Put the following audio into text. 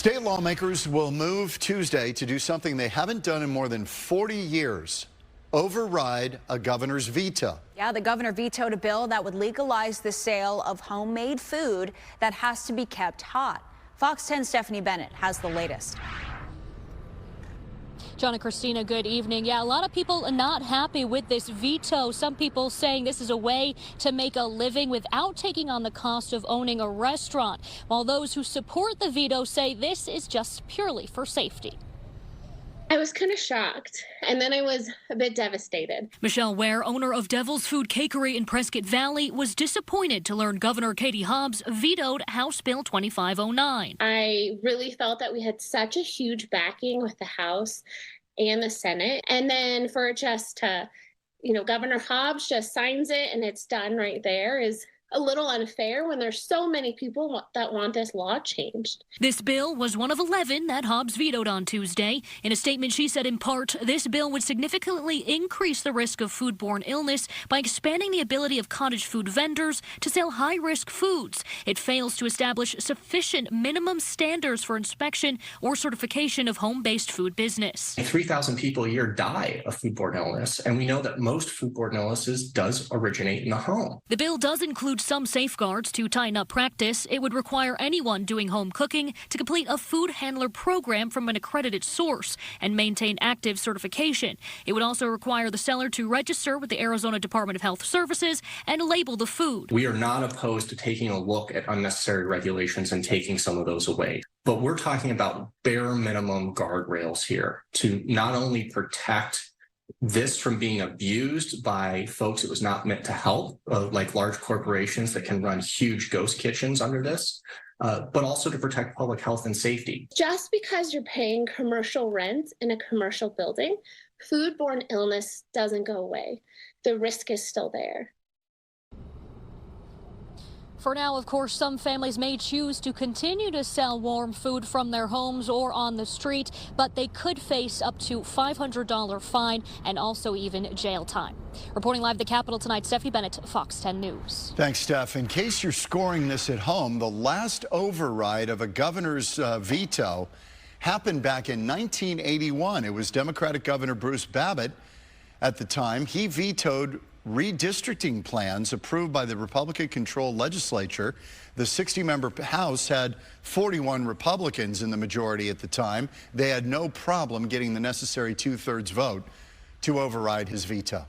State lawmakers will move Tuesday to do something they haven't done in more than 40 years. Override a governor's veto. Yeah, the governor vetoed a bill that would legalize the sale of homemade food that has to be kept hot. Fox 10's Stephanie Bennett has the latest. John and Christina, good evening. Yeah, a lot of people are not happy with this veto. Some people saying this is a way to make a living without taking on the cost of owning a restaurant, while those who support the veto say this is just purely for safety. I was kind of shocked, and then I was a bit devastated. Michelle Ware, owner of Devil's Food Cakery in Prescott Valley, was disappointed to learn Governor Katie Hobbs vetoed House Bill 2509. I really felt that we had such a huge backing with the House and the Senate, and then for it just to, Governor Hobbs just signs it and it's done right there is a little unfair when there's so many people that want this law changed. This bill was one of 11 that Hobbs vetoed on Tuesday. In a statement, she said in part, this bill would significantly increase the risk of foodborne illness by expanding the ability of cottage food vendors to sell high-risk foods. It fails to establish sufficient minimum standards for inspection or certification of home-based food business. 3,000 people a year die of foodborne illness, and we know that most foodborne illnesses does originate in the home. The bill does include some safeguards to tighten up practice. It would require anyone doing home cooking to complete a food handler program from an accredited source and maintain active certification. It would also require the seller to register with the Arizona Department of Health Services and label the food. We are not opposed to taking a look at unnecessary regulations and taking some of those away. But we're talking about bare minimum guardrails here to not only protect this from being abused by folks it was not meant to help, like large corporations that can run huge ghost kitchens under this, but also to protect public health and safety. Just because you're paying commercial rent in a commercial building, foodborne illness doesn't go away. The risk is still there. For now, of course, some families may choose to continue to sell warm food from their homes or on the street, but they could face up to $500 fine and also even jail time. Reporting live at the Capitol tonight, Stephanie Bennett, Fox 10 News. Thanks, Steph. In case you're scoring this at home, the last override of a governor's veto happened back in 1981. It was Democratic Governor Bruce Babbitt at the time. He vetoed redistricting plans approved by the Republican-controlled legislature. The 60-member House had 41 Republicans in the majority at the time. They had no problem getting the necessary two-thirds vote to override his veto.